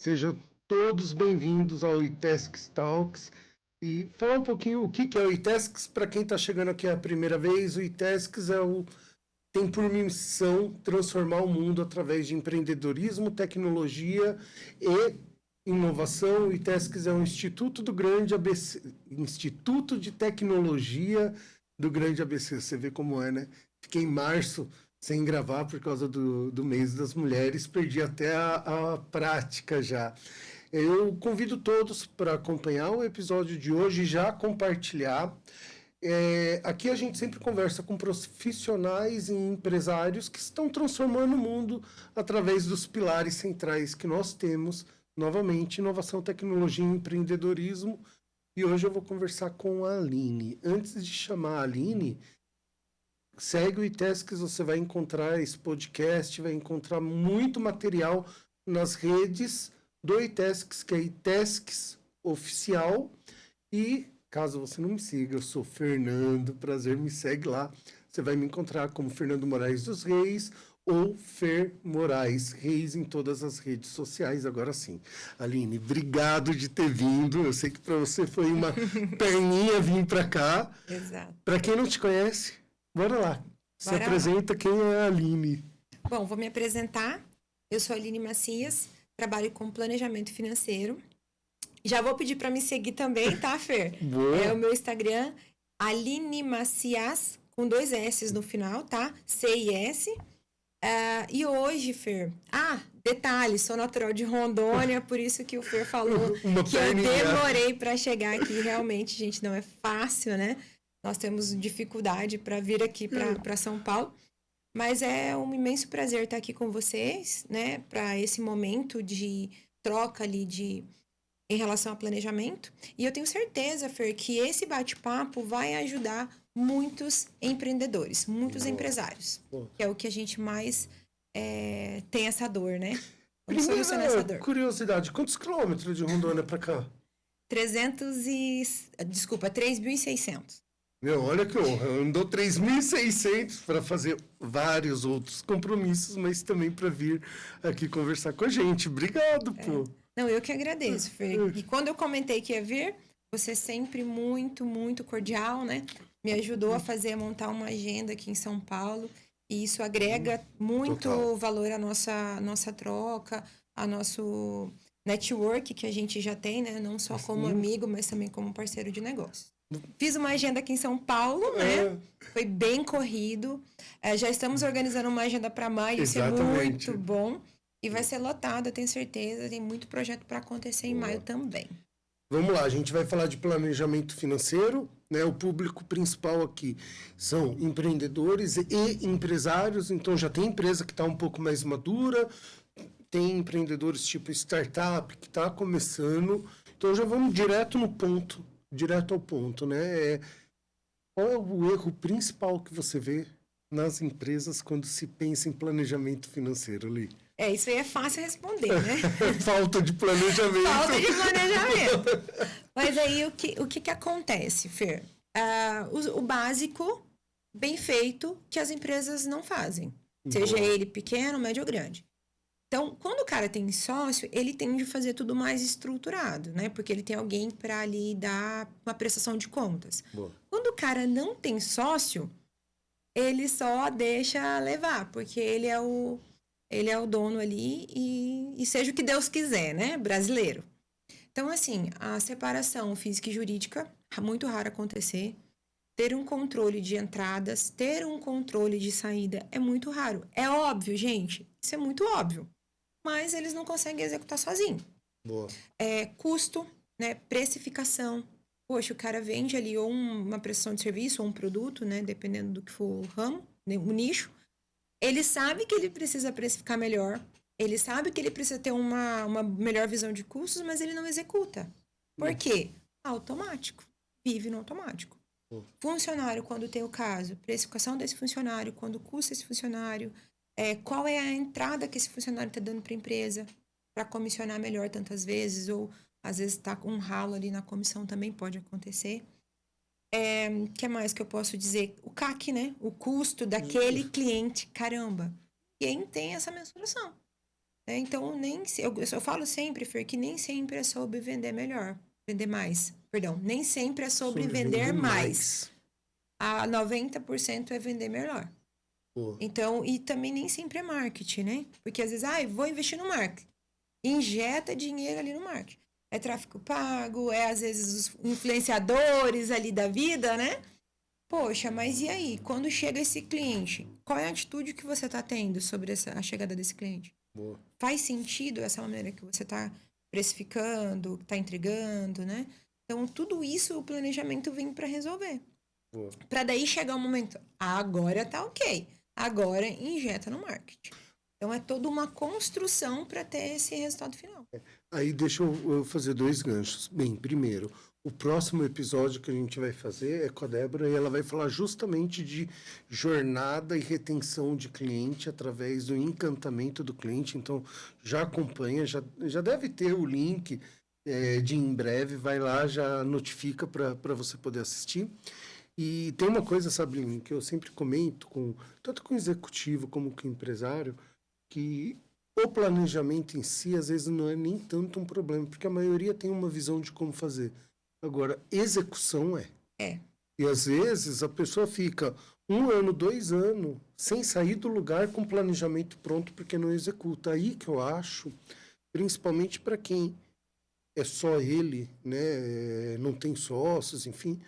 Sejam todos bem-vindos ao iTasks Talks. E falar um pouquinho o que é o iTasks. Para quem está chegando aqui a primeira vez, o iTasks tem por missão transformar o mundo através de empreendedorismo, tecnologia e inovação. O iTasks é um instituto do Grande ABC, Instituto de Tecnologia do Grande ABC. Você vê como é, né? Fiquei em março sem gravar por causa do mês das mulheres, perdi até a prática já. Eu convido todos para acompanhar o episódio de hoje e já compartilhar. Aqui a gente sempre conversa com profissionais e empresários que estão transformando o mundo através dos pilares centrais que nós temos, novamente, inovação, tecnologia e empreendedorismo. E hoje eu vou conversar com a Aline. Antes de chamar a Aline, segue o iTasks, você vai encontrar esse podcast, vai encontrar muito material nas redes do iTasks, que é iTasks Oficial. E, caso você não me siga, eu sou Fernando, prazer, me segue lá. Você vai me encontrar como Fernando Moraes dos Reis ou Fer Moraes Reis em todas as redes sociais, agora sim. Aline, obrigado de ter vindo. Eu sei que para você foi uma perninha vir para cá. Exato. Para quem não te conhece, bora lá. Se Bora apresenta lá. Quem é a Aline. Bom, vou me apresentar. Eu sou a Aline Macias, trabalho com planejamento financeiro. Já vou pedir para me seguir também, tá, Fer? Boa. É o meu Instagram, Aline Macias, com 2 S no final, tá? C-I-S. E hoje, Fer... detalhe, sou natural de Rondônia, por isso que o Fer falou que eu demorei para chegar aqui. Realmente, gente, não é fácil, né? Nós temos dificuldade para vir aqui para São Paulo. Mas é um imenso prazer estar aqui com vocês, né? Para esse momento de troca ali em relação a planejamento. E eu tenho certeza, Fer, que esse bate-papo vai ajudar muitos empreendedores, muitos empresários. Que é o que a gente mais tem essa dor, né? Vamos solucionar essa dor. Curiosidade, quantos quilômetros de Rondônia para cá? 3.600. Meu, olha que honra. Eu andou 3.600 para fazer vários outros compromissos, mas também para vir aqui conversar com a gente. Obrigado, pô. Não, eu que agradeço, Fer. E quando eu comentei que ia vir, você sempre muito, muito cordial, né? Me ajudou a montar uma agenda aqui em São Paulo. E isso agrega muito valor à nossa troca, ao nosso network que a gente já tem, né? Não só como amigo, mas também como parceiro de negócio. Fiz uma agenda aqui em São Paulo, né? Foi bem corrido. Já estamos organizando uma agenda para maio, Exatamente. Isso é muito bom. E vai ser lotado, eu tenho certeza. Tem muito projeto para acontecer em maio também. Vamos lá, a gente vai falar de planejamento financeiro, né? O público principal aqui são empreendedores e empresários, então já tem empresa que está um pouco mais madura, tem empreendedores tipo startup que está começando, então já vamos direto ao ponto, né? Qual é o erro principal que você vê nas empresas quando se pensa em planejamento financeiro, Li? Isso aí é fácil responder, né? Falta de planejamento. Falta de planejamento. Mas aí o que acontece, Fer? O básico, bem feito, que as empresas não fazem. Seja ele pequeno, médio ou grande. Então, quando o cara tem sócio, ele tende a fazer tudo mais estruturado, né? Porque ele tem alguém para ali dar uma prestação de contas. Boa. Quando o cara não tem sócio, ele só deixa levar, porque ele é o dono ali e seja o que Deus quiser, né? Brasileiro. Então, assim, a separação física e jurídica, muito raro acontecer. Ter um controle de entradas, ter um controle de saída é muito raro. É óbvio, gente. Isso é muito óbvio. Mas eles não conseguem executar sozinho. Boa. Custo, né? Precificação. Poxa, o cara vende ali ou uma prestação de serviço ou um produto, né? Dependendo do que for o ramo, né? O nicho. Ele sabe que ele precisa precificar melhor. Ele sabe que ele precisa ter uma melhor visão de custos, mas ele não executa. Por quê? Automático. Vive no automático. Funcionário, quando tem o caso, precificação desse funcionário, quando custa esse funcionário, qual é a entrada que esse funcionário está dando para a empresa para comissionar melhor tantas vezes, ou às vezes está com um ralo ali na comissão, também pode acontecer. O que mais que eu posso dizer? O CAC, né? O custo daquele cliente. Caramba, quem tem essa mensuração? né? Então, eu falo sempre, Fer, que nem sempre é sobre vender melhor, vender mais. Perdão, nem sempre é sobre vender mais. A 90% é vender melhor. Pô, Então, e também nem sempre é marketing, né? Porque às vezes, vou investir no marketing. Injeta dinheiro ali no marketing. É tráfego pago, é às vezes os influenciadores ali da vida, né? Poxa, mas e aí? Quando chega esse cliente, qual é a atitude que você está tendo sobre a chegada desse cliente? boa. Faz sentido essa maneira que você está precificando, está entregando, né? Então, tudo isso o planejamento vem para resolver. Boa. Para daí chegar o momento, agora tá ok. Agora injeta no marketing. Então, é toda uma construção para ter esse resultado final. Aí deixa eu fazer 2 ganchos. Bem, primeiro, o próximo episódio que a gente vai fazer é com a Débora e ela vai falar justamente de jornada e retenção de cliente através do encantamento do cliente. Então, já acompanha, já deve ter o link de em breve, vai lá, já notifica para você poder assistir. E tem uma coisa, Sabrina, que eu sempre comento, tanto com executivo como com empresário, que o planejamento em si, às vezes, não é nem tanto um problema, porque a maioria tem uma visão de como fazer. Agora, execução é. É. E às vezes a pessoa fica 1 ano, 2 anos, sem sair do lugar com o planejamento pronto, porque não executa. Aí que eu acho, principalmente para quem é só ele, né, não tem sócios, enfim.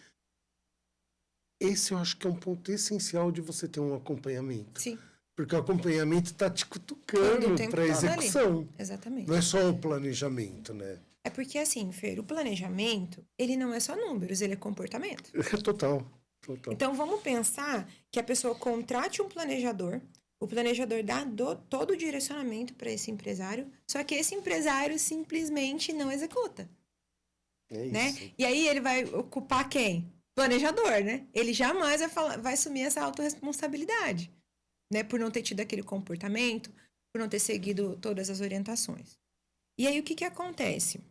Esse eu acho que é um ponto essencial de você ter um acompanhamento. Sim. Porque o acompanhamento está te Todo cutucando o tempo para todo execução. ali. Exatamente. Não é só o planejamento, né? É porque, assim, Fer, o planejamento, ele não é só números, ele é comportamento. É total. Então, vamos pensar que a pessoa contrate um planejador, o planejador dá todo o direcionamento para esse empresário, só que esse empresário simplesmente não executa, É né? isso. E aí ele vai ocupar quem? Planejador, né? Ele jamais vai assumir essa autorresponsabilidade, né? Por não ter tido aquele comportamento, por não ter seguido todas as orientações. E aí, o que acontece?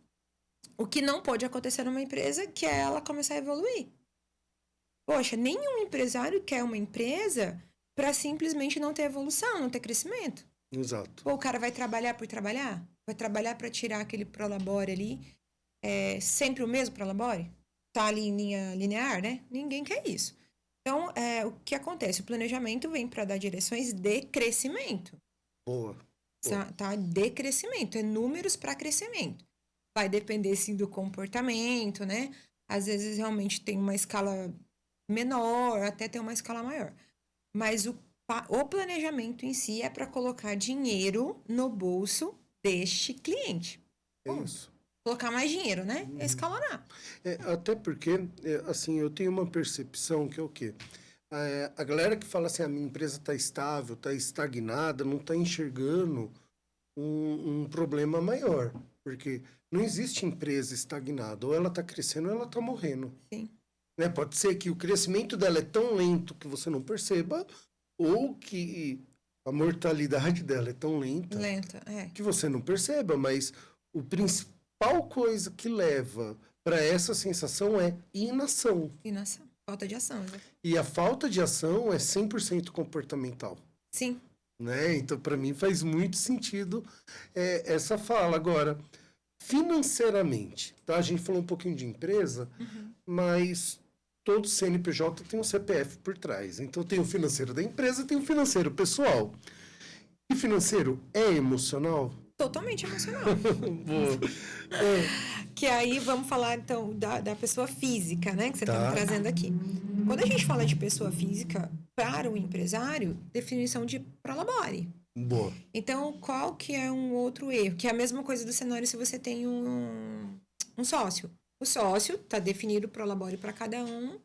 O que não pode acontecer numa empresa que é ela começar a evoluir. Poxa, nenhum empresário quer uma empresa para simplesmente não ter evolução, não ter crescimento. Exato. Ou o cara vai trabalhar por trabalhar? Vai trabalhar para tirar aquele prolabore ali, sempre o mesmo prolabore? Tá ali em linha linear, né? Ninguém quer isso. Então, o que acontece? O planejamento vem para dar direções de crescimento. Boa. Tá? De crescimento, é números para crescimento. Vai depender, sim, do comportamento, né? Às vezes, realmente, tem uma escala menor, até tem uma escala maior. Mas o planejamento em si é para colocar dinheiro no bolso deste cliente. É isso. Colocar mais dinheiro, né? É escalonar. Até porque, assim, eu tenho uma percepção que é o quê? A galera que fala assim, a minha empresa está estável, está estagnada, não está enxergando um problema maior. Porque não existe empresa estagnada. Ou ela está crescendo ou ela está morrendo. Sim. Né? Pode ser que o crescimento dela é tão lento que você não perceba, ou que a mortalidade dela é tão lenta que você não perceba. Mas o principal coisa que leva para essa sensação é inação. Inação. Falta de ação, né? E a falta de ação é 100% comportamental. Sim. Né? Então, para mim, faz muito sentido essa fala. Agora, financeiramente, tá? A gente falou um pouquinho de empresa, mas todo CNPJ tem um CPF por trás. Então, tem o financeiro da empresa, tem o financeiro pessoal. E financeiro é emocional? Totalmente emocional. Boa. Que aí vamos falar, então, da pessoa física, né? Que você está Tá. me trazendo aqui. Quando a gente fala de pessoa física para o empresário, definição de prolabore. Boa. Então, qual que é um outro erro? Que é a mesma coisa do cenário se você tem um sócio. O sócio está definido o prolabore para cada um,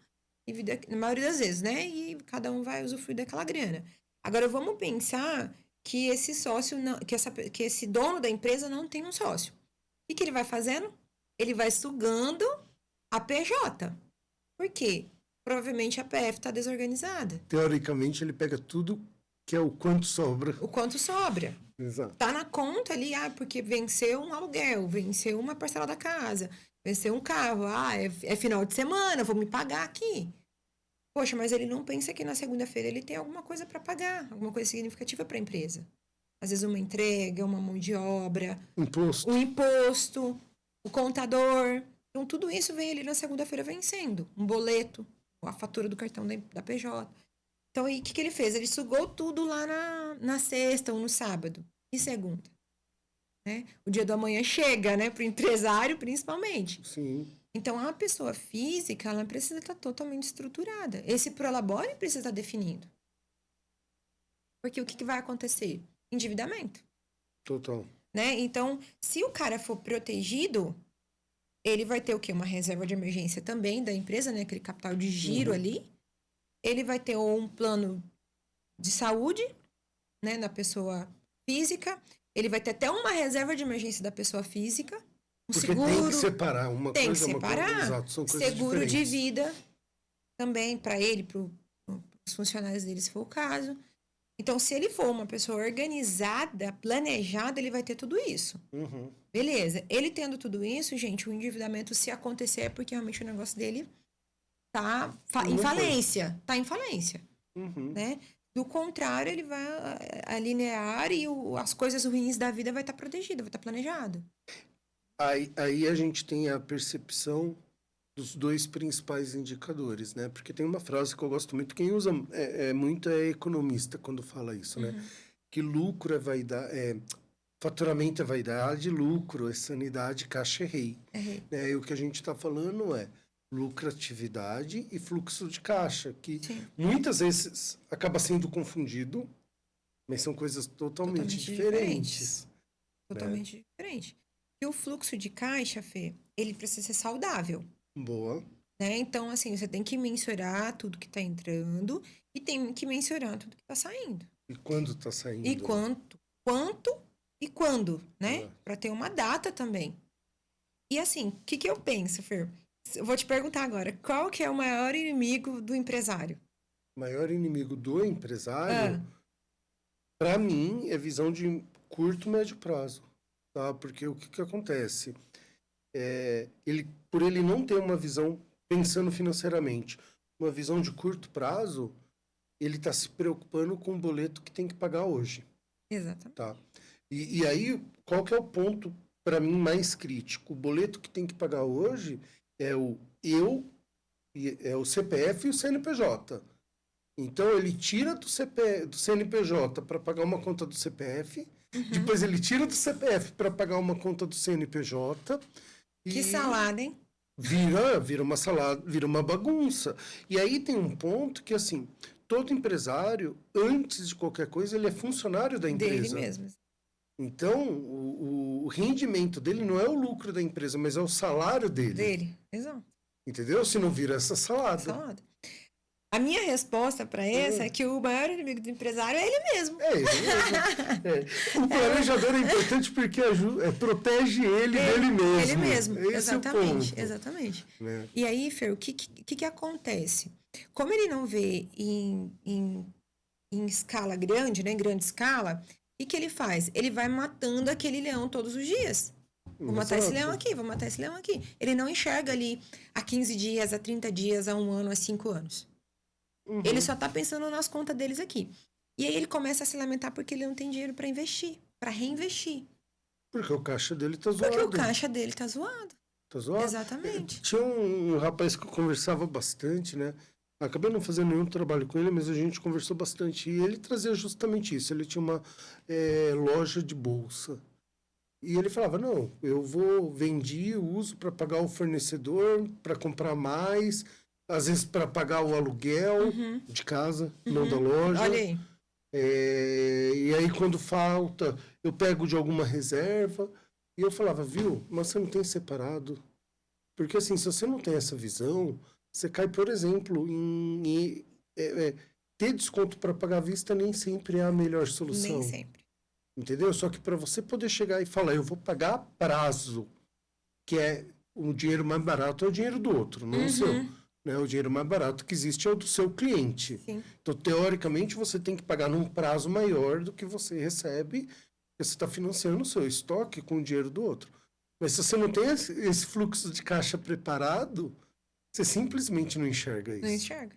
na maioria das vezes, né? E cada um vai usufruir daquela grana. Agora, vamos pensar que esse sócio, que esse dono da empresa não tem um sócio. O que ele vai fazendo? Ele vai sugando a PJ. Por quê? Provavelmente a PF está desorganizada. Teoricamente, ele pega tudo que é o quanto sobra. O quanto sobra. Exato. Tá na conta ali, porque venceu um aluguel, venceu uma parcela da casa, venceu um carro. É final de semana, vou me pagar aqui. Poxa, mas ele não pensa que na segunda-feira ele tem alguma coisa para pagar, alguma coisa significativa para a empresa. às vezes uma entrega, uma mão de obra, Imposto. o imposto, o contador. Então, tudo isso vem ali na segunda-feira vencendo. Um boleto, a fatura do cartão da PJ. Então, aí, o que ele fez? Ele sugou tudo lá na sexta ou no sábado e segunda. Né? O dia do amanhã chega, né? Para o empresário, principalmente. Sim. Então, a pessoa física, ela precisa estar totalmente estruturada. Esse prolabore precisa estar definido. Porque o que vai acontecer? Endividamento. Total. Né? Então, se o cara for protegido, ele vai ter o quê? Uma reserva de emergência também da empresa, né? Aquele capital de giro ali. Ele vai ter um plano de saúde, né? Da pessoa física. Ele vai ter até uma reserva de emergência da pessoa física. Um Porque seguro. tem que separar uma Tem coisa, que separar. uma coisa. Exato, são coisas Seguro de diferentes. vida também para ele, para os funcionários dele, se for o caso. Então, se ele for uma pessoa organizada, planejada, ele vai ter tudo isso. Uhum. Beleza. Ele tendo tudo isso, gente, o endividamento, se acontecer, é porque realmente o negócio dele tá em falência. Tá em falência. Uhum. Né? Do contrário, ele vai alinear e as coisas ruins da vida vai estar protegida, vai estar planejado. Aí a gente tem a percepção dos dois principais indicadores, né? Porque tem uma frase que eu gosto muito, quem usa muito é economista quando fala isso, né? Que lucro é vaidade, faturamento é vaidade, lucro é sanidade, caixa é rei. Né? E o que a gente está falando é lucratividade e fluxo de caixa, que muitas vezes acaba sendo confundido, mas são coisas totalmente diferentes. Totalmente diferente. E o fluxo de caixa, Fê, ele precisa ser saudável. Boa. Né? Então, assim, você tem que mensurar tudo que está entrando e tem que mensurar tudo que está saindo. E quando está saindo? E quanto e quando, né? Para ter uma data também. E assim, o que eu penso, Fer? Eu vou te perguntar agora, qual que é o maior inimigo do empresário? O maior inimigo do empresário, para mim, é visão de curto, médio prazo. Tá? Porque o que acontece? Por ele não ter uma visão pensando financeiramente, uma visão de curto prazo, ele está se preocupando com o boleto que tem que pagar hoje. Exatamente. Tá? E aí, qual que é o ponto, para mim, mais crítico? O boleto que tem que pagar hoje é o CPF e o CNPJ. Então, ele tira do CNPJ para pagar uma conta do CPF, depois ele tira do CPF para pagar uma conta do CNPJ. Que salada, hein? Vira uma salada, vira uma bagunça. E aí tem um ponto que, assim, todo empresário, antes de qualquer coisa, ele é funcionário da empresa. Dele mesmo. Então, o rendimento dele não é o lucro da empresa, mas é o salário dele. Exato. Entendeu? Se não vira essa salada. A minha resposta para essa é que o maior inimigo do empresário é ele mesmo. É ele mesmo. O planejador é importante porque protege ele dele mesmo. Ele mesmo, Esse exatamente. É o ponto. Exatamente. Né? E aí, Fer, o que acontece? Como ele não vê em escala grande, né, em grande escala, o que ele faz? Ele vai matando aquele leão todos os dias. Vou matar esse leão aqui, vou matar esse leão aqui. Ele não enxerga ali há 15 dias, há 30 dias, há 1 ano, há 5 anos. Ele só tá pensando nas contas deles aqui. E aí ele começa a se lamentar porque ele não tem dinheiro para investir, para reinvestir. Porque o caixa dele tá zoado. Porque o caixa dele tá zoado. Tá zoado? Exatamente. Tinha um rapaz que eu conversava bastante, né? Acabei não fazendo nenhum trabalho com ele, mas a gente conversou bastante. E ele trazia justamente isso. Ele tinha uma loja de bolsa. E ele falava, não, vendi, uso para pagar o fornecedor, para comprar mais, às vezes para pagar o aluguel de casa, não da loja. Olha aí. E aí quando falta, eu pego de alguma reserva. E eu falava, viu, mas você não tem separado. Porque assim, se você não tem essa visão, você cai, por exemplo, em ter desconto para pagar à vista nem sempre é a melhor solução. Nem sempre. Entendeu? Só que para você poder chegar e falar, eu vou pagar a prazo, que é o dinheiro mais barato é o dinheiro do outro, não o seu. Né? O dinheiro mais barato que existe é o do seu cliente. Sim. Então, teoricamente, você tem que pagar num prazo maior do que você recebe, porque você está financiando o seu estoque com o dinheiro do outro. Mas se você não tem esse fluxo de caixa preparado, você simplesmente não enxerga isso. Não enxerga.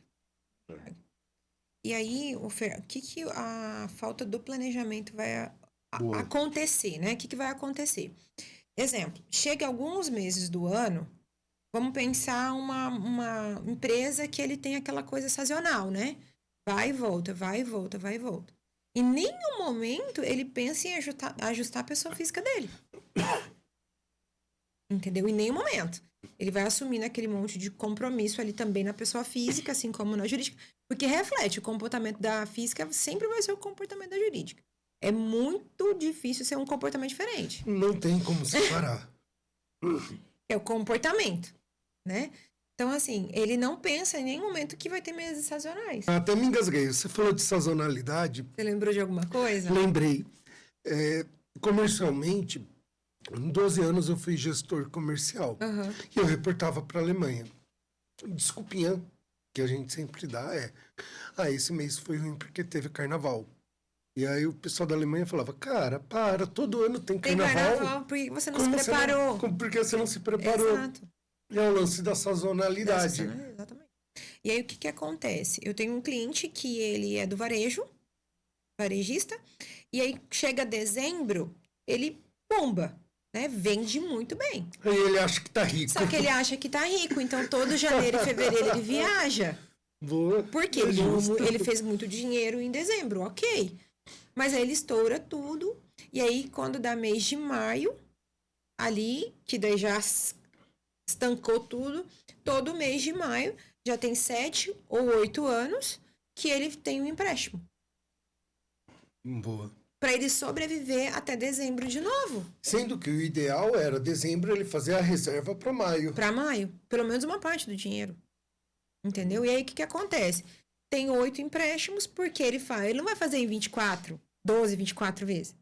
E aí, o que a falta do planejamento vai Boa. acontecer, né? O que vai acontecer? Exemplo, chega alguns meses do ano, vamos pensar uma empresa que ele tem aquela coisa sazonal, né? Vai e volta, vai e volta, vai e volta. Em nenhum momento ele pensa em ajustar a pessoa física dele. Entendeu? Em nenhum momento. Ele vai assumindo aquele monte de compromisso ali também na pessoa física, assim como na jurídica, porque reflete o comportamento da física sempre vai ser o comportamento da jurídica. É muito difícil ser um comportamento diferente. Não tem como separar. É o comportamento, né? Então, assim, ele não pensa em nenhum momento que vai ter meses sazonais. Até me engasguei. Você falou de sazonalidade. Você lembrou de alguma coisa? Lembrei. Comercialmente, em 12 anos eu fui gestor comercial. Uhum. E eu reportava para a Alemanha. Desculpinha que a gente sempre dá esse mês foi ruim porque teve carnaval. E aí o pessoal da Alemanha falava, cara, todo ano tem carnaval. Tem carnaval, por que você não se preparou? Por que você não se preparou? Exato. É o lance da sazonalidade. Exatamente. E aí, o que acontece? Eu tenho um cliente que ele é do varejista, e aí chega dezembro, ele bomba, né? Vende muito bem. Aí ele acha que tá rico. Só que ele acha que tá rico, então todo janeiro e fevereiro ele viaja. Boa. Porque ele fez muito dinheiro em dezembro, ok. Mas aí ele estoura tudo, e aí quando dá mês de maio, ali, que daí já estancou tudo, todo mês de maio já tem 7 ou 8 anos que ele tem um empréstimo. Boa. Para ele sobreviver até dezembro de novo. Sendo que o ideal era dezembro ele fazer a reserva para maio. Para maio, pelo menos uma parte do dinheiro. Entendeu? E aí o que acontece? Tem 8 empréstimos porque ele não vai fazer em 24 vezes.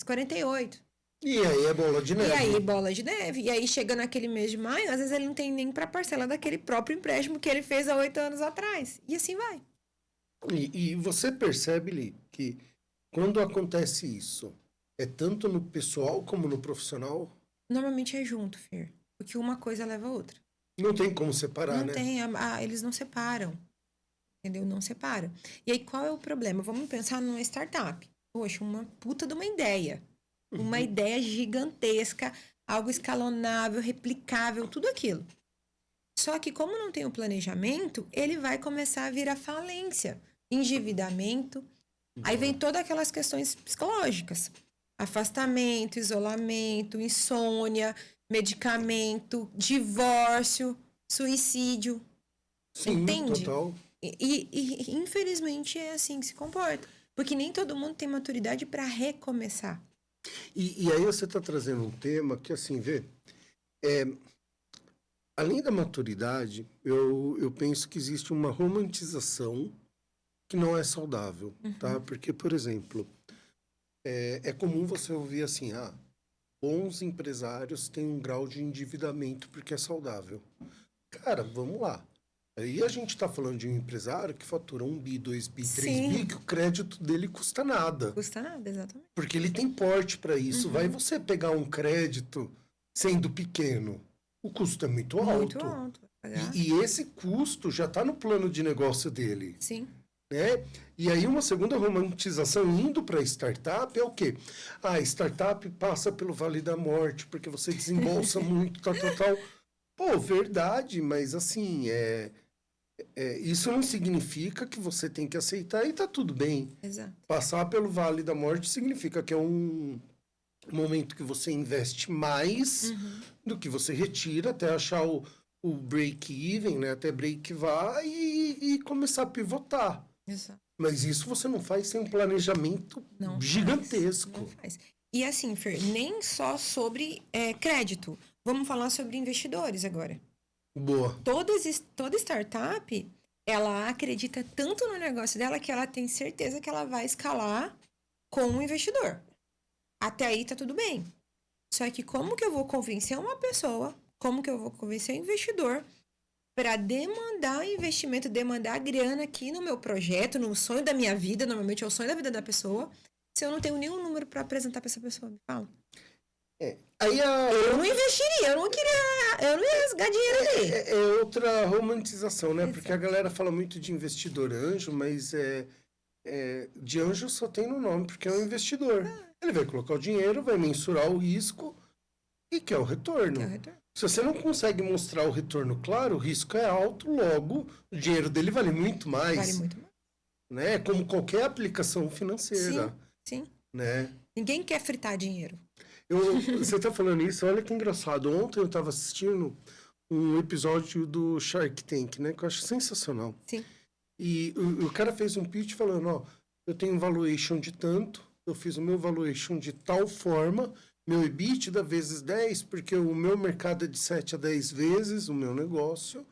48. E aí é bola de neve. E aí, bola de neve. E aí, chega naquele mês de maio, às vezes ele não tem nem para parcela daquele próprio empréstimo que ele fez há 8 anos atrás. E assim vai. E você percebe, Li, que quando acontece isso, é tanto no pessoal como no profissional? Normalmente é junto, Fer. Porque uma coisa leva a outra. Não tem como separar, não né? Tem, eles não separam. Entendeu? Não separam. E aí, qual é o problema? Vamos pensar numa startup. Poxa, uma puta de uma ideia. Uma ideia gigantesca, algo escalonável, replicável, tudo aquilo. Só que como não tem o planejamento, ele vai começar a virar falência, endividamento. Aí vem todas aquelas questões psicológicas. Afastamento, isolamento, insônia, medicamento, divórcio, suicídio. Sim, entende? total. E infelizmente é assim que se comporta. Porque nem todo mundo tem maturidade para recomeçar. E aí você está trazendo um tema que, assim, além da maturidade, eu penso que existe uma romantização que não é saudável, tá? Porque, por exemplo, é comum você ouvir assim, bons empresários têm um grau de endividamento porque é saudável. Cara, vamos lá. Aí a gente está falando de um empresário que fatura 1 bi, 2 bi, 3 bi, que o crédito dele custa nada. Custa nada, exatamente. Porque ele tem porte para isso. Vai você pegar um crédito sendo pequeno, o custo é muito alto. Muito alto. E esse custo já está no plano de negócio dele. Sim. Né? E aí uma segunda romantização indo para startup é o quê? A startup passa pelo Vale da Morte, porque você desembolsa muito, tal. Pô, verdade, mas assim, isso não significa que você tem que aceitar e tá tudo bem. Exato. Passar pelo Vale da Morte significa que é um momento que você investe mais do que você retira até achar o break-even, né? Até break-var e começar a pivotar. Exato. Mas isso você não faz sem um planejamento gigantesco. Não faz. E assim, Fer, nem só sobre crédito. Vamos falar sobre investidores agora. Boa. Toda startup, ela acredita tanto no negócio dela que ela tem certeza que ela vai escalar com um investidor. Até aí tá tudo bem. Só que como que eu vou convencer uma pessoa, como que eu vou convencer um investidor para demandar investimento, demandar grana aqui no meu projeto, no sonho da minha vida, normalmente é o sonho da vida da pessoa, se eu não tenho nenhum número para apresentar para essa pessoa? Me fala. Aí eu não investiria, eu não ia rasgar dinheiro ali. É outra romantização, né? Exato. Porque a galera fala muito de investidor anjo, mas de anjo só tem no nome, porque é um investidor. Ele vai colocar o dinheiro, vai mensurar o risco e quer o retorno. Que é o retorno. Se você não consegue mostrar o retorno claro, o risco é alto, logo o dinheiro dele vale muito mais. Vale muito mais. Né? Como qualquer aplicação financeira. Sim. Né? Ninguém quer fritar dinheiro. Você tá falando isso, olha que engraçado. Ontem eu tava assistindo um episódio do Shark Tank, né? Que eu acho sensacional. Sim. E o cara fez um pitch falando, ó, eu tenho um valuation de tanto, eu fiz o meu valuation de tal forma, meu EBITDA vezes 10, porque o meu mercado é de 7 a 10 vezes o meu negócio,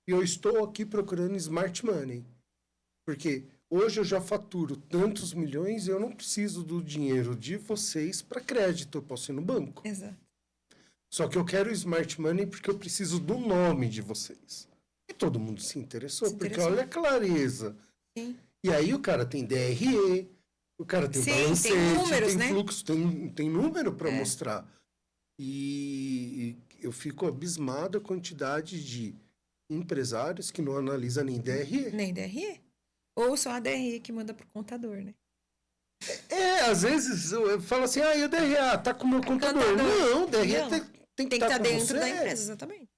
e eu estou aqui procurando smart money. Porque hoje eu já faturo tantos milhões e eu não preciso do dinheiro de vocês para crédito, eu posso ir no banco. Exato. Só que eu quero smart money porque eu preciso do nome de vocês. E todo mundo se interessou, porque olha a clareza. Sim. E aí o cara tem DRE, o cara tem balancete, tem números, né? fluxo, tem número para mostrar. E eu fico abismado a quantidade de empresários que não analisam nem DRE. Nem DRE. Ou só a DRE que manda pro contador, né? Às vezes eu falo assim, e o DRE, tá com o meu contador. Não, o DRE tem que estar dentro você. da empresa, exatamente.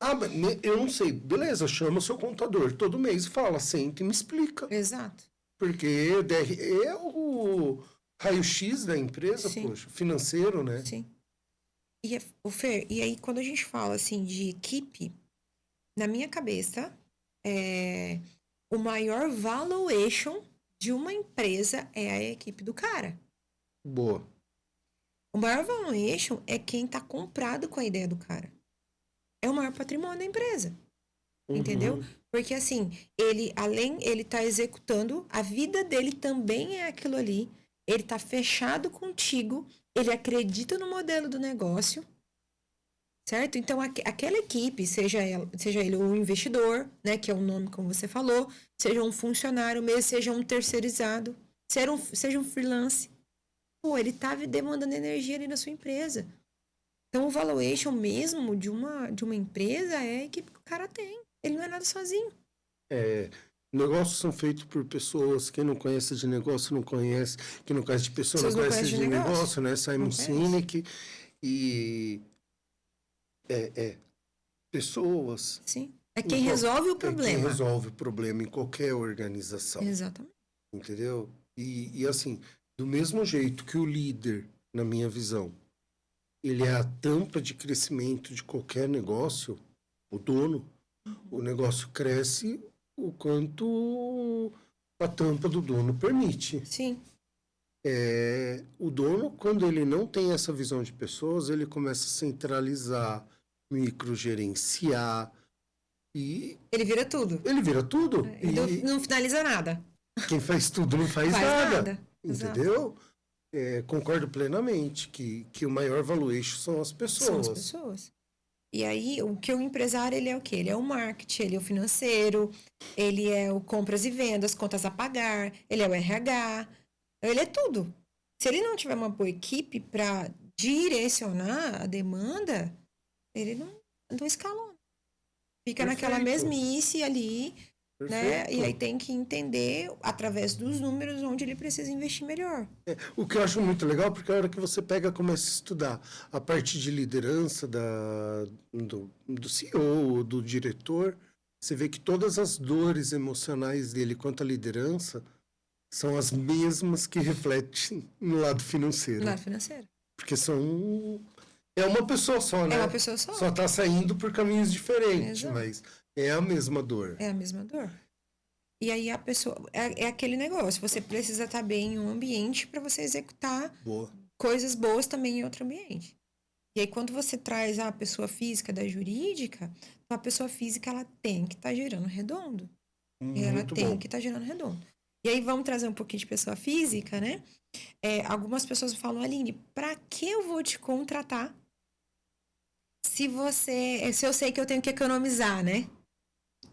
Mas eu não sei. Beleza, chama o seu contador todo mês e fala, senta e me explica. Exato. Porque o DRE é o raio-x da empresa, Sim. poxa, financeiro, né? Sim. E aí quando a gente fala assim de equipe, na minha cabeça, o maior valuation de uma empresa é a equipe do cara. Boa. O maior valuation é quem tá comprado com a ideia do cara. É o maior patrimônio da empresa. Entendeu? Porque assim, ele tá executando, a vida dele também é aquilo ali. Ele tá fechado contigo, ele acredita no modelo do negócio, certo? Então, aquela equipe, seja ele um investidor, né, que é o nome como você falou, seja um funcionário mesmo, seja um terceirizado, seja um freelance, pô, ele tá demandando energia ali na sua empresa. Então, o valuation mesmo de uma empresa é a equipe que o cara tem. Ele não é nada sozinho. Negócios são feitos por pessoas. Quem não conhece de negócio não conhece. Quem não conhece de pessoa não conhece de negócio, né? Simon Sinek. E pessoas. Sim. É quem resolve o problema. É quem resolve o problema em qualquer organização. Exatamente. Entendeu? E assim, do mesmo jeito que o líder, na minha visão, ele é a tampa de crescimento de qualquer negócio, o dono, o negócio cresce o quanto a tampa do dono permite. Sim. O dono, quando ele não tem essa visão de pessoas, ele começa a centralizar, microgerenciar e... Ele vira tudo. Ele vira tudo. E não finaliza nada. Quem faz tudo não faz nada. Entendeu? Exato. Concordo plenamente que o maior valuation são as pessoas. São as pessoas. E aí, o que o empresário, ele é o quê? Ele é o marketing, ele é o financeiro, ele é o compras e vendas, contas a pagar, ele é o RH, ele é tudo. Se ele não tiver uma boa equipe para direcionar a demanda, ele não escalona. Fica naquela mesmice ali, né? E aí tem que entender, através dos números, onde ele precisa investir melhor. O que eu acho muito legal, porque a hora que você começa a estudar a parte de liderança do CEO, do diretor, você vê que todas as dores emocionais dele quanto à liderança são as mesmas que refletem no lado financeiro. No lado financeiro. Porque é uma pessoa só, né? É uma pessoa só. Só está saindo por caminhos diferentes, Exato. mas é a mesma dor. É a mesma dor. E aí a pessoa... É aquele negócio. Você precisa estar bem em um ambiente para você executar coisas boas também em outro ambiente. E aí quando você traz a pessoa física da jurídica, a pessoa física ela tem que estar girando redondo. Ela tem que estar girando redondo. E aí vamos trazer um pouquinho de pessoa física, né? Algumas pessoas falam, Aline, para que eu vou te contratar se eu sei que eu tenho que economizar, né?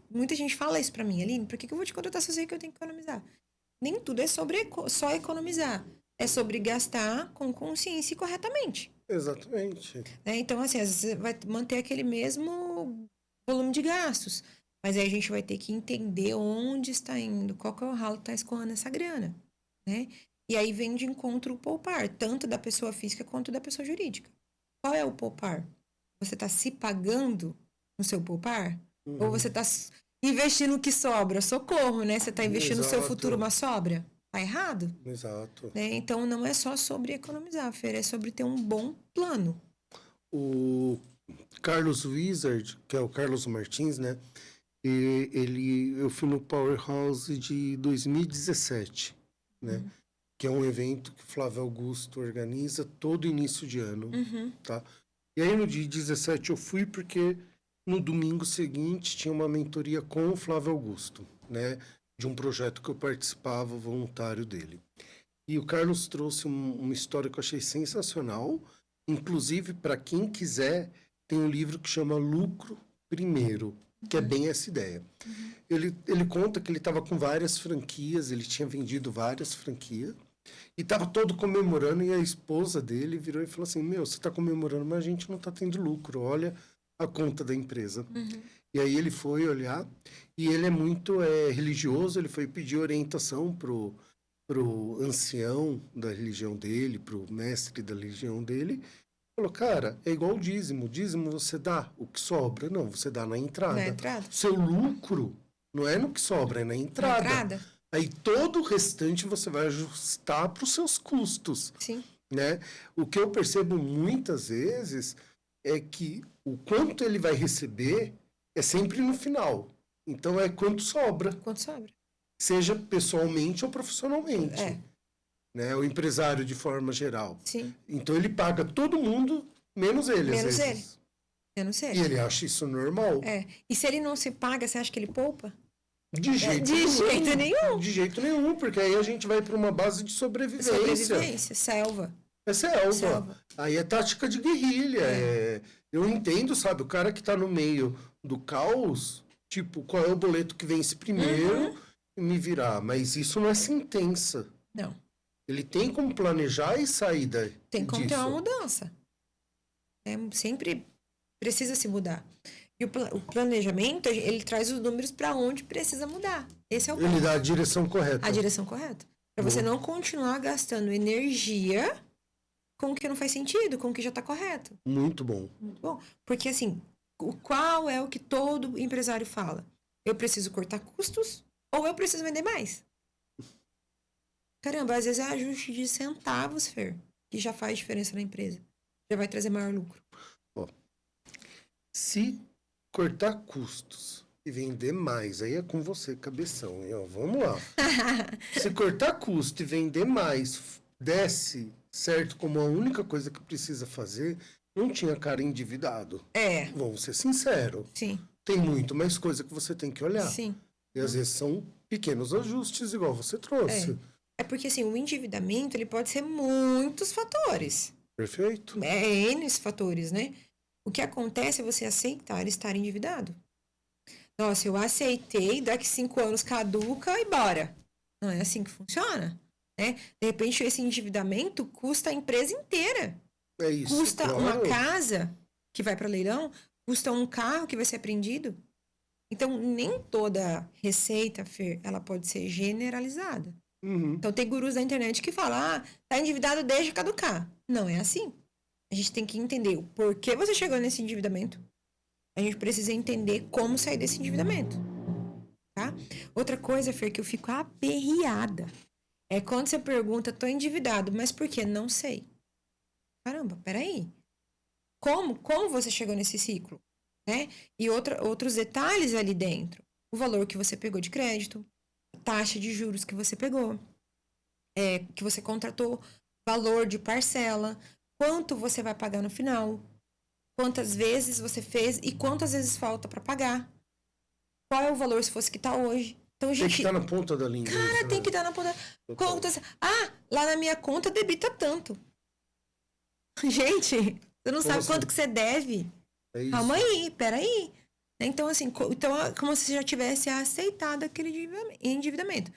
Muita gente fala isso pra mim, Aline, por que eu vou te contratar se eu sei que eu tenho que economizar? Nem tudo é sobre só economizar. É sobre gastar com consciência e corretamente. Exatamente. Então, assim, às vezes você vai manter aquele mesmo volume de gastos. Mas aí a gente vai ter que entender onde está indo, qual que é o ralo que está escoando essa grana, né? E aí vem de encontro o poupar, tanto da pessoa física quanto da pessoa jurídica. Qual é o poupar? Você está se pagando no seu poupar? Ou você está investindo o que sobra? Socorro, né? Você está investindo no seu futuro uma sobra? Tá errado? Exato. Né? Então, não é só sobre economizar, Fer, é sobre ter um bom plano. O Carlos Wizard, que é o Carlos Martins, né? Eu fui no Powerhouse de 2017, né? Que é um evento que o Flávio Augusto organiza todo início de ano, tá? E aí no dia 17 eu fui porque no domingo seguinte tinha uma mentoria com o Flávio Augusto, né? De um projeto que eu participava, voluntário dele. E o Carlos trouxe uma história que eu achei sensacional. Inclusive, para quem quiser, tem um livro que chama Lucro Primeiro, que é bem essa ideia. Ele conta que ele estava com várias franquias, ele tinha vendido várias franquias, e estava todo comemorando, e a esposa dele virou e falou assim, você está comemorando, mas a gente não está tendo lucro, olha a conta da empresa. E aí ele foi olhar, e ele é muito religioso, ele foi pedir orientação pro ancião da religião dele, pro mestre da religião dele, falou, cara, é igual o dízimo você dá o que sobra, não, você dá na entrada. Na entrada. Seu lucro não é no que sobra, é na entrada. Na entrada. Aí todo o restante você vai ajustar para os seus custos. Sim. Né? O que eu percebo muitas vezes é que o quanto ele vai receber é sempre no final. Então é quanto sobra. Quanto sobra. Seja pessoalmente ou profissionalmente. Né? O empresário de forma geral. Sim. Então ele paga todo mundo, menos ele, menos às vezes. Menos ele. E ele acha isso normal. E se ele não se paga, você acha que ele poupa? De jeito nenhum. De jeito nenhum, porque aí a gente vai para uma base de sobrevivência. Selva. É selva. Aí é tática de guerrilha. Eu entendo, sabe? O cara que tá no meio do caos, tipo, qual é o boleto que vence primeiro e me virar. Mas isso não é sentença. Não. Ele tem como planejar e sair daí. Tem como ter uma mudança. Sempre precisa se mudar. E o planejamento, ele traz os números para onde precisa mudar. Esse é o ponto. Ele dá a direção correta. A direção correta. Para você não continuar gastando energia com o que não faz sentido, com o que já está correto. Muito bom. Muito bom. Porque, assim, qual é o que todo empresário fala? Eu preciso cortar custos ou eu preciso vender mais? Caramba, às vezes é ajuste de centavos, Fer, que já faz diferença na empresa. Já vai trazer maior lucro. Se cortar custos e vender mais, aí é com você, cabeção. Hein? Vamos lá. Se cortar custo e vender mais, desce certo como a única coisa que precisa fazer, não tinha cara endividado. Vamos ser sinceros. Sim. Tem muito mais coisa que você tem que olhar. Sim. E às vezes são pequenos ajustes, igual você trouxe. É porque, assim, o endividamento, ele pode ser muitos fatores. Perfeito. N fatores, né? O que acontece é você aceitar estar endividado. Nossa, eu aceitei, daqui 5 anos caduca e bora. Não é assim que funciona, né? De repente, esse endividamento custa a empresa inteira. É isso. Custa uma casa que vai para leilão, custa um carro que vai ser apreendido. Então, nem toda receita, Fer, ela pode ser generalizada. Então, tem gurus da internet que falam, tá endividado, deixa caducar. Não é assim. A gente tem que entender o porquê você chegou nesse endividamento. A gente precisa entender como sair desse endividamento. Tá? Outra coisa, Fer, que eu fico aperreada é quando você pergunta, tô endividado, mas por quê? Não sei. Caramba, peraí. Como você chegou nesse ciclo? Né? E outros detalhes ali dentro. O valor que você pegou de crédito, a taxa de juros que você pegou, que você contratou, valor de parcela, quanto você vai pagar no final, quantas vezes você fez e quantas vezes falta para pagar. Qual é o valor se fosse que tá hoje? Então, gente, tem que estar na ponta da língua. Cara, tem que estar na ponta. Contas. Lá na minha conta debita tanto. Gente, você não sabe quanto que você deve. É isso. Calma aí, peraí. Então, assim, como se você já tivesse aceitado aquele endividamento.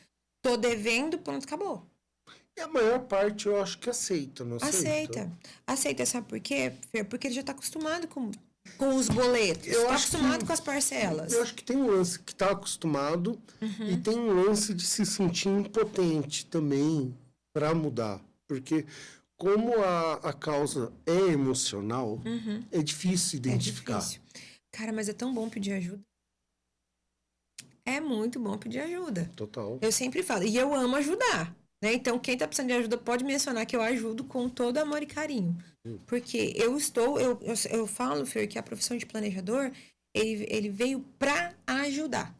Tô devendo, pronto, acabou. E a maior parte eu acho que aceita, não aceita? Aceita, sabe por quê, Fer? Porque ele já tá acostumado com os boletos. Tá acostumado com as parcelas. Eu acho que tem um lance que tá acostumado e tem um lance de se sentir impotente também. para mudar. Porque como a causa é emocional, é difícil identificar. É difícil. Cara, mas é tão bom pedir ajuda. É muito bom pedir ajuda. Total. Eu sempre falo, e eu amo ajudar, né? Então, quem tá precisando de ajuda pode mencionar que eu ajudo com todo amor e carinho. Porque eu falo, Fer, que a profissão de planejador, ele veio pra ajudar.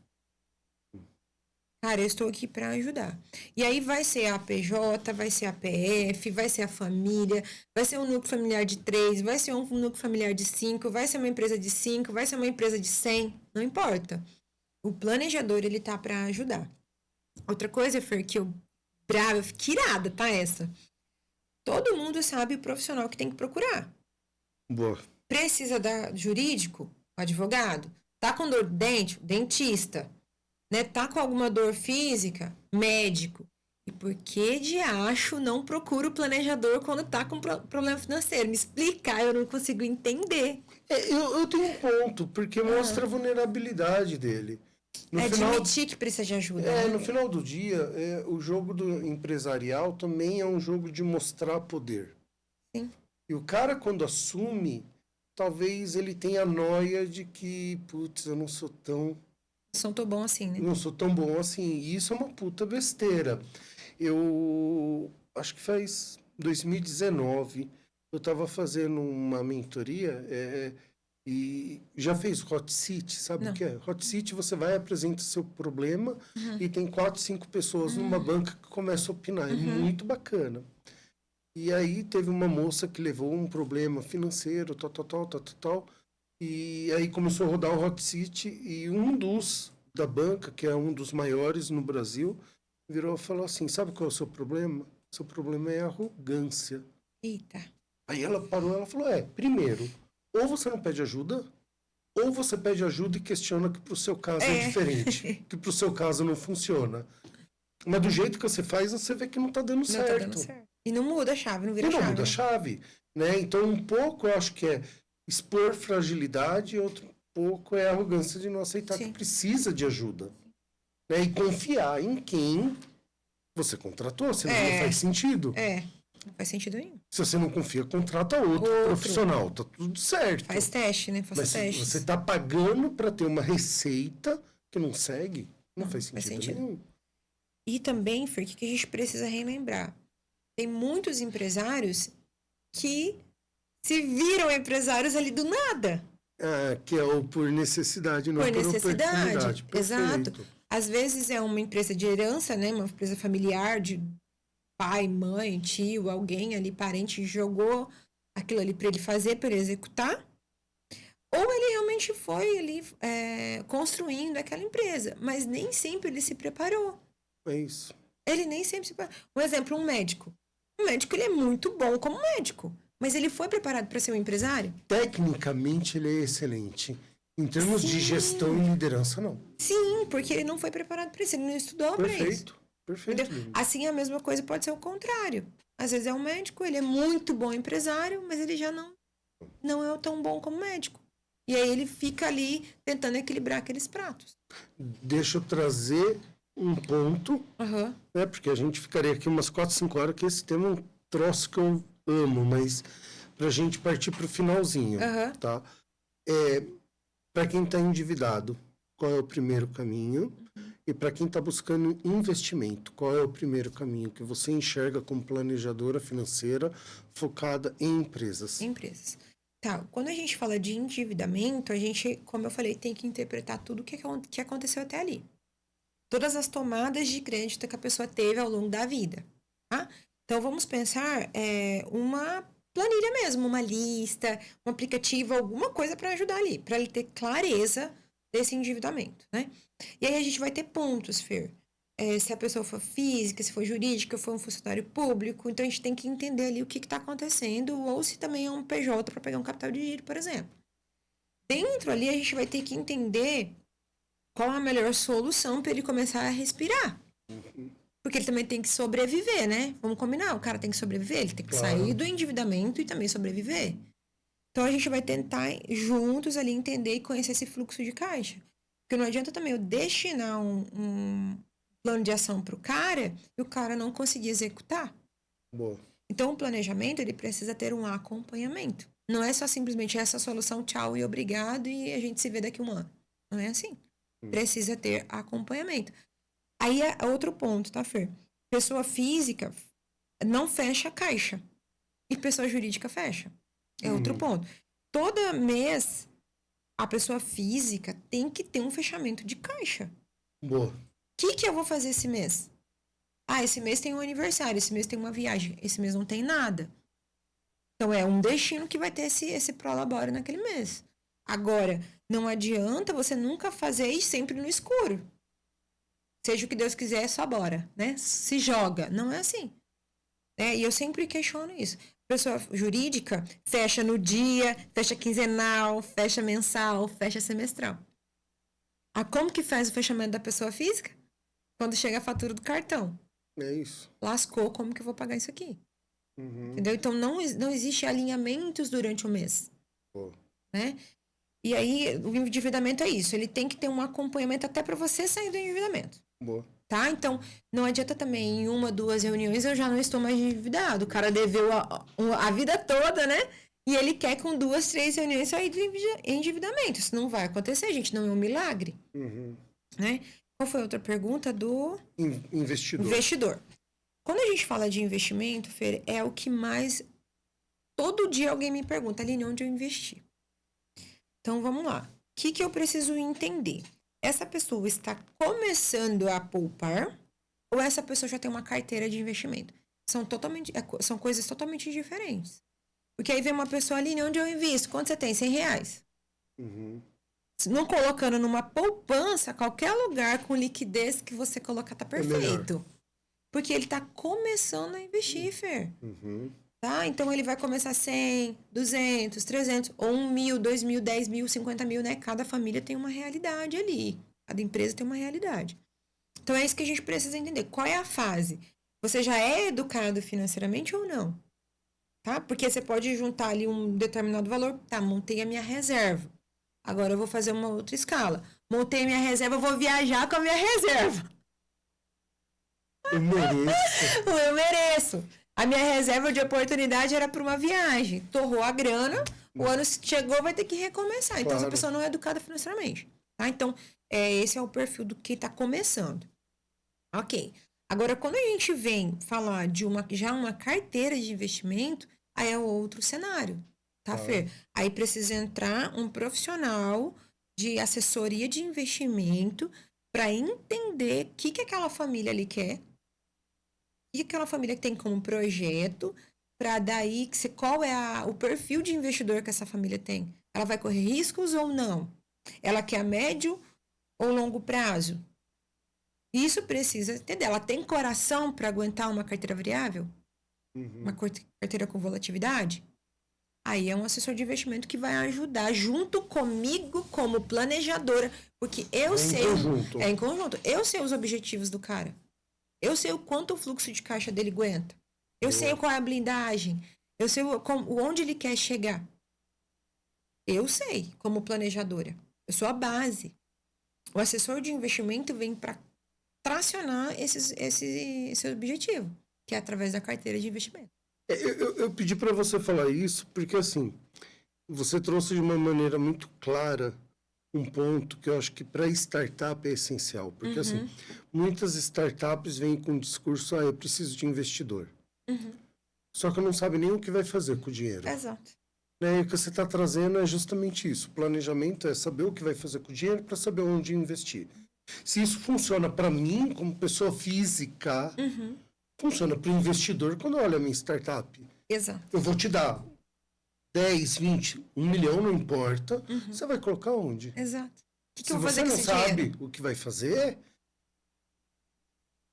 Cara, eu estou aqui pra ajudar. E aí vai ser a PJ, vai ser a PF, vai ser a família, vai ser um núcleo familiar de 3, vai ser um núcleo familiar de 5, vai ser uma empresa de 5, vai ser uma empresa de 100, não importa. O planejador, ele tá pra ajudar. Outra coisa, Fer, que eu fiquei irada, tá essa? Todo mundo sabe o profissional que tem que procurar. Boa. Precisa da jurídico? Advogado. Tá com dor de dente? Dentista. Né? Tá com alguma dor física? Médico. E por que de acho não procura o planejador quando tá com problema financeiro? Me explicar, eu não consigo entender. Eu tenho um ponto, porque mostra a vulnerabilidade dele. No Admitir que precisa de ajuda. Né? No final do dia, o jogo do empresarial também é um jogo de mostrar poder. Sim. E o cara, quando assume, talvez ele tenha a noia de que, putz, eu não sou tão... Não tô bom assim, né? Não sou tão bom assim. E isso é uma puta besteira. Eu acho que faz 2019, eu estava fazendo uma mentoria e já fez Hot Seat, sabe o que é? Hot Seat, você vai, apresenta seu problema e tem 4, 5 pessoas numa banca que começam a opinar. É muito bacana. E aí teve uma moça que levou um problema financeiro, tal. E aí começou a rodar o Hot Seat e um dos da banca, que é um dos maiores no Brasil, virou e falou assim, sabe qual é o seu problema? Seu problema é arrogância. Eita. Aí ela parou, ela falou, primeiro, ou você não pede ajuda, ou você pede ajuda e questiona que pro seu caso é diferente, que pro seu caso não funciona. Mas do jeito que você faz, você vê que não tá dando certo. Tá dando certo. E não muda a chave, não vira chave. Não muda a chave, né? Então, um pouco, eu acho que é expor fragilidade, outro pouco é a arrogância de não aceitar que precisa de ajuda. Né? E confiar em quem você contratou, senão não faz sentido. Não faz sentido nenhum. Se você não confia, contrata outro profissional, tá tudo certo. Faz teste, né? Faça teste. Mas você tá pagando para ter uma receita que não segue, não faz sentido nenhum. E também, Fer, o que a gente precisa relembrar? Tem muitos empresários que se viram empresários ali do nada. Que é o por necessidade, não por por necessidade. oportunidade. Exato. Às vezes é uma empresa de herança, né? Uma empresa familiar de pai, mãe, tio, alguém ali, parente, jogou aquilo ali para ele fazer, para ele executar. Ou ele realmente foi ali construindo aquela empresa. Mas nem sempre ele se preparou. É isso. Ele nem sempre se preparou. Um exemplo, um médico. Um médico, ele é muito bom como médico. Mas ele foi preparado para ser um empresário? Tecnicamente, ele é excelente. Em termos de gestão e liderança, não. Sim, porque ele não foi preparado para isso. Ele não estudou para isso. Perfeito. Entendeu? Assim, a mesma coisa pode ser o contrário. Às vezes é um médico, ele é muito bom empresário, mas ele já não é tão bom como médico. E aí ele fica ali tentando equilibrar aqueles pratos. Deixa eu trazer um ponto, né? Porque a gente ficaria aqui umas 4, 5 horas, que esse tema é um troço que eu amo, mas pra gente partir pro finalzinho, tá? Para quem está endividado, qual é o primeiro caminho? E para quem está buscando investimento, qual é o primeiro caminho que você enxerga como planejadora financeira focada em empresas? Empresas. Tá, quando a gente fala de endividamento, a gente, como eu falei, tem que interpretar tudo o que aconteceu até ali. Todas as tomadas de crédito que a pessoa teve ao longo da vida, tá? Então, vamos pensar uma planilha mesmo, uma lista, um aplicativo, alguma coisa para ajudar ali, para ele ter clareza desse endividamento, né? E aí a gente vai ter pontos, Fer. Se a pessoa for física, se for jurídica, for um funcionário público, então a gente tem que entender ali o que está acontecendo, ou se também é um PJ para pegar um capital de giro, por exemplo. Dentro ali a gente vai ter que entender qual a melhor solução para ele começar a respirar. Porque ele também tem que sobreviver, né? Vamos combinar, o cara tem que sobreviver, ele tem que sair do endividamento e também sobreviver. Então a gente vai tentar juntos ali entender e conhecer esse fluxo de caixa. Porque não adianta também eu destinar um plano de ação para o cara e o cara não conseguir executar. Boa. Então, o planejamento, ele precisa ter um acompanhamento. Não é só simplesmente essa solução, tchau e obrigado, e a gente se vê daqui a um ano. Não é assim. Precisa ter acompanhamento. Aí é outro ponto, tá, Fer? Pessoa física não fecha a caixa. E pessoa jurídica fecha. É outro ponto. Todo mês, a pessoa física tem que ter um fechamento de caixa. Boa. O que eu vou fazer esse mês? Ah, esse mês tem um aniversário, esse mês tem uma viagem, esse mês não tem nada. Então, é um destino que vai ter esse prolabore naquele mês. Agora, não adianta você nunca fazer isso sempre no escuro. Seja o que Deus quiser, só bora, né? Se joga. Não é assim. E eu sempre questiono isso. Pessoa jurídica fecha no dia, fecha quinzenal, fecha mensal, fecha semestral. Como que faz o fechamento da pessoa física? Quando chega a fatura do cartão. É isso. Lascou, como que eu vou pagar isso aqui? Entendeu? Então, não existe alinhamentos durante o mês. Né? E aí, o endividamento é isso. Ele tem que ter um acompanhamento até para você sair do endividamento. Boa. Tá? Então, não adianta também em 1, 2 reuniões eu já não estou mais endividado. O cara deveu a vida toda, né? E ele quer com 2, 3 reuniões sair do endividamento. Isso não vai acontecer, gente. Não é um milagre. Né? Qual foi a outra pergunta do... Investidor. Quando a gente fala de investimento, Fer, é o que mais... Todo dia alguém me pergunta, Aline, onde eu investi? Então, vamos lá. O que eu preciso entender? Essa pessoa está começando a poupar ou essa pessoa já tem uma carteira de investimento? São coisas totalmente diferentes. Porque aí vem uma pessoa, Aline, onde eu invisto? Quanto você tem? R$100. Não colocando numa poupança, qualquer lugar com liquidez que você colocar tá perfeito. Porque ele tá começando a investir, Fer. Tá? Então, ele vai começar 100, 200, 300, ou 1.000, 2.000, 10.000, 50.000, né? Cada família tem uma realidade ali. Cada empresa tem uma realidade. Então, é isso que a gente precisa entender. Qual é a fase? Você já é educado financeiramente ou não? Tá? Porque você pode juntar ali um determinado valor. Tá, montei a minha reserva. Agora eu vou fazer uma outra escala. Montei a minha reserva, eu vou viajar com a minha reserva. Eu mereço. A minha reserva de oportunidade era para uma viagem. Torrou a grana, o ano chegou, vai ter que recomeçar. Então, essa pessoa não é educada financeiramente. Tá? Então, esse é o perfil do que está começando. Ok. Agora, quando a gente vem falar de uma carteira de investimento, aí é outro cenário. Tá, Fer? Aí precisa entrar um profissional de assessoria de investimento para entender o que aquela família ali quer. E aquela família que tem como projeto, para daí, qual é o perfil de investidor que essa família tem? Ela vai correr riscos ou não? Ela quer a médio ou longo prazo? Isso precisa entender. Ela tem coração para aguentar uma carteira variável? Uma carteira com volatilidade? Aí é um assessor de investimento que vai ajudar junto comigo como planejadora, porque eu sei... É em conjunto. Eu sei os objetivos do cara. Eu sei o quanto o fluxo de caixa dele aguenta. Eu sei qual é a blindagem. Eu sei onde ele quer chegar. Eu sei, como planejadora. Eu sou a base. O assessor de investimento vem para tracionar esse objetivo, que é através da carteira de investimento. Eu pedi para você falar isso porque, assim, você trouxe de uma maneira muito clara um ponto que eu acho que para startup é essencial. Porque, assim, muitas startups vêm com o discurso, eu preciso de investidor. Só que não sabe nem o que vai fazer com o dinheiro. Exato. E o que você está trazendo é justamente isso. O planejamento é saber o que vai fazer com o dinheiro para saber onde investir. Se isso funciona para mim, como pessoa física, funciona para o investidor quando olha a minha startup. Exato. Eu vou te dar 10, 20, 1 milhão, não importa. Você vai colocar onde? Exato. O que Se eu vou você fazer não com esse sabe dinheiro? o que vai fazer,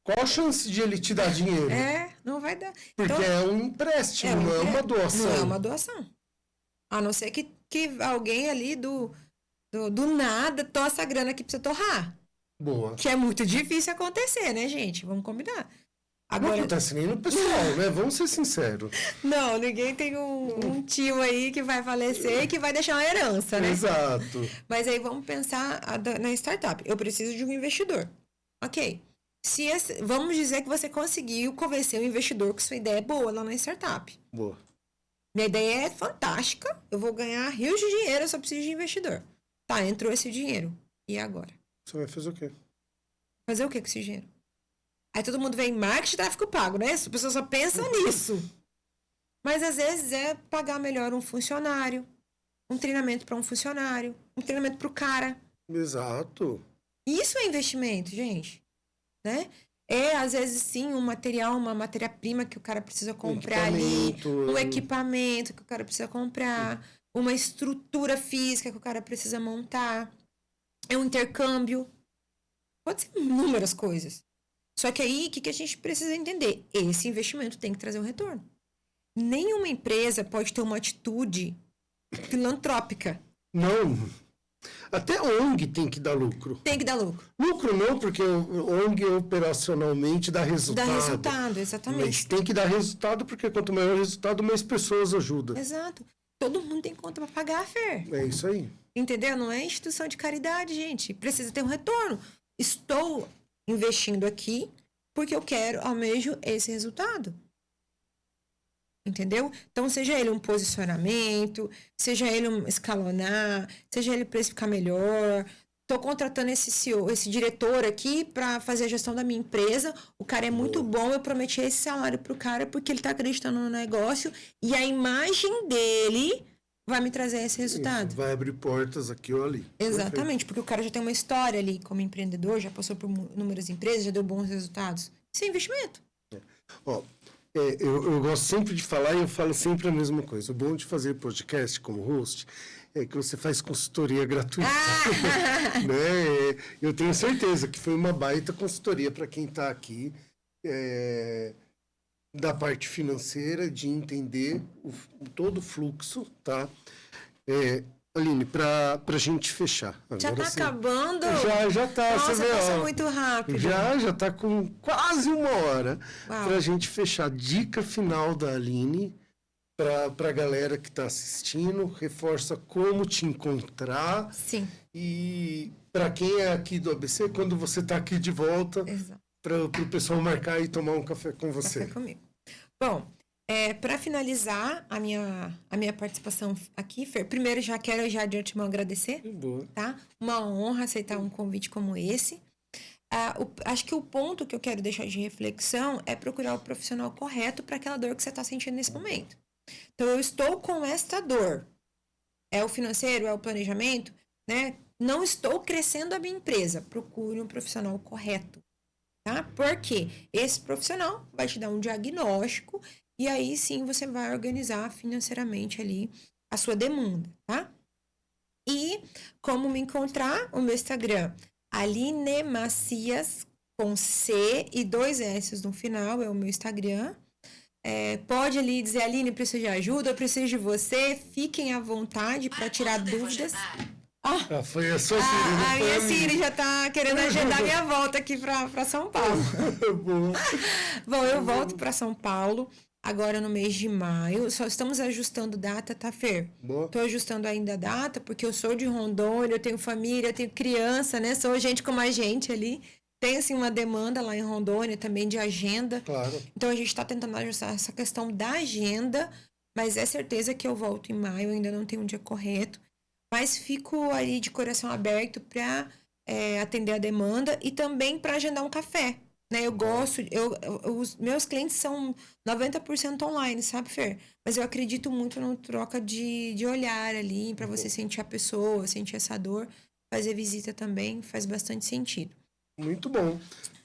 qual a chance de ele te dar dinheiro? Não vai dar. Porque então, é um empréstimo, não é uma doação. Não é uma doação. A não ser que alguém ali do nada torça a grana aqui pra você torrar. Boa. Que é muito difícil acontecer, né, gente? Vamos combinar. Agora, não acontece nem no pessoal, né? Vamos ser sinceros. Não, ninguém tem um tio aí que vai falecer e que vai deixar uma herança, né? Exato. Mas aí vamos pensar na startup. Eu preciso de um investidor. Ok. Vamos dizer que você conseguiu convencer o investidor que sua ideia é boa lá na startup. Boa. Minha ideia é fantástica, eu vou ganhar rios de dinheiro, eu só preciso de investidor. Tá, entrou esse dinheiro. E agora? Você vai fazer o quê? Fazer o que com esse dinheiro? Aí todo mundo vem em marketing e tráfego pago, né? As pessoas só pensam nisso. Mas às vezes é pagar melhor um funcionário, um treinamento para um funcionário, um treinamento para o cara. Exato. Isso é investimento, gente. Né? Às vezes, sim, um material, uma matéria-prima que o cara precisa comprar ali, um equipamento que o cara precisa comprar, uma estrutura física que o cara precisa montar, é um intercâmbio. Pode ser inúmeras coisas. Só que aí, o que a gente precisa entender? Esse investimento tem que trazer um retorno. Nenhuma empresa pode ter uma atitude filantrópica. Não. Até ONG tem que dar lucro. Tem que dar lucro. Lucro não, porque o ONG operacionalmente dá resultado. Dá resultado, exatamente. Mas tem que dar resultado, porque quanto maior o resultado, mais pessoas ajudam. Exato. Todo mundo tem conta para pagar, Fer. É isso aí. Entendeu? Não é instituição de caridade, gente. Precisa ter um retorno. Estou investindo aqui porque eu almejo esse resultado. Entendeu? Então, seja ele um posicionamento, seja ele um escalonar, seja ele precificar melhor. Estou contratando esse CEO, esse diretor aqui para fazer a gestão da minha empresa. O cara é muito bom, eu prometi esse salário pro cara porque ele está acreditando no negócio e a imagem dele vai me trazer esse resultado. Isso, vai abrir portas aqui ou ali. Exatamente, Perfeito. porque o cara já tem uma história ali como empreendedor, já passou por inúmeras empresas, já deu bons resultados. Isso é investimento. Ó, eu gosto sempre de falar e eu falo sempre a mesma coisa. O bom de fazer podcast como host é que você faz consultoria gratuita. Né? Eu tenho certeza que foi uma baita consultoria para quem está aqui, da parte financeira, de entender todo o fluxo, tá? Aline, para a gente fechar. Já está acabando? Já está. Nossa, você vê, passou muito rápido. Já está com quase 1 hora para a gente fechar. Dica final da Aline para a galera que está assistindo. Reforça como te encontrar. Sim. E para quem é aqui do ABC, quando você está aqui de volta, para o pessoal marcar e tomar um café com você. Café comigo. Bom, para finalizar a minha participação aqui, Fer, primeiro já quero de antemão agradecer. Boa. Tá? Uma honra aceitar um convite como esse. Acho que o ponto que eu quero deixar de reflexão é procurar o profissional correto para aquela dor que você está sentindo nesse momento. Então, eu estou com esta dor. É o financeiro, é o planejamento, né? Não estou crescendo a minha empresa. Procure um profissional correto. Tá? Porque esse profissional vai te dar um diagnóstico e aí sim você vai organizar financeiramente ali a sua demanda, tá? E como me encontrar? O meu Instagram, Aline Macias, com C e 2 S no final, é o meu Instagram. Pode ali dizer, Aline, preciso de ajuda, eu preciso de você, fiquem à vontade para tirar dúvidas. Foi a sua Siri, a minha Siri já tá querendo agendar minha volta aqui para São Paulo. Bom, eu volto para São Paulo agora no mês de maio. Só estamos ajustando data, tá, Fer? Tô ajustando ainda a data, porque eu sou de Rondônia, eu tenho família, eu tenho criança, né? Sou gente como a gente ali. Tem, assim, uma demanda lá em Rondônia também de agenda. Claro. Então, a gente está tentando ajustar essa questão da agenda, mas é certeza que eu volto em maio, ainda não tenho um dia correto. Mas fico ali de coração aberto para atender a demanda e também para agendar um café. Né? Eu gosto, os meus clientes são 90% online, sabe, Fer? Mas eu acredito muito na troca de olhar ali, para você sentir a pessoa, sentir essa dor. Fazer visita também faz bastante sentido. Muito bom.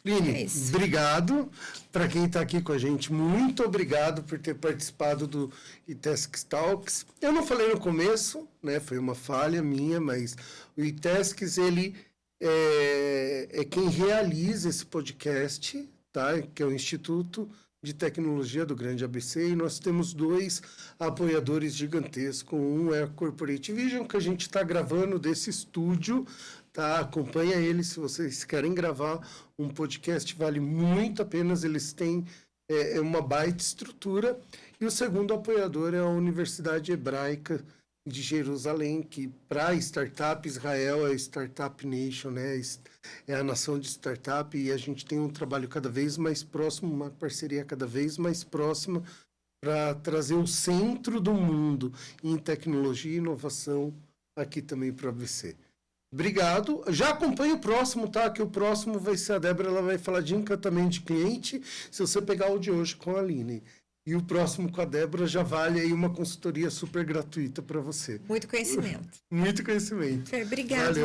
Aline, obrigado. Para quem está aqui com a gente, muito obrigado por ter participado do iTasks Talks. Eu não falei no começo, né? Foi uma falha minha, mas o iTasks, ele é quem realiza esse podcast, tá? Que é o Instituto de Tecnologia do Grande ABC, e nós temos 2 apoiadores gigantescos. Um é a Corporate Vision, que a gente está gravando desse estúdio. Tá, acompanha eles se vocês querem gravar um podcast, vale muito a pena, eles têm uma baita estrutura. E o segundo apoiador é a Universidade Hebraica de Jerusalém, que para startup, Israel é Startup Nation, né? É a nação de startup, e a gente tem um trabalho cada vez mais próximo, uma parceria cada vez mais próxima para trazer o centro do mundo em tecnologia e inovação aqui também para o ABC. Obrigado. Já acompanhe o próximo, tá? Que o próximo vai ser a Débora, ela vai falar de encantamento de cliente, se você pegar o de hoje com a Aline. E o próximo com a Débora já vale aí uma consultoria super gratuita para você. Muito conhecimento. Muito conhecimento. Fer, obrigado. Valeu.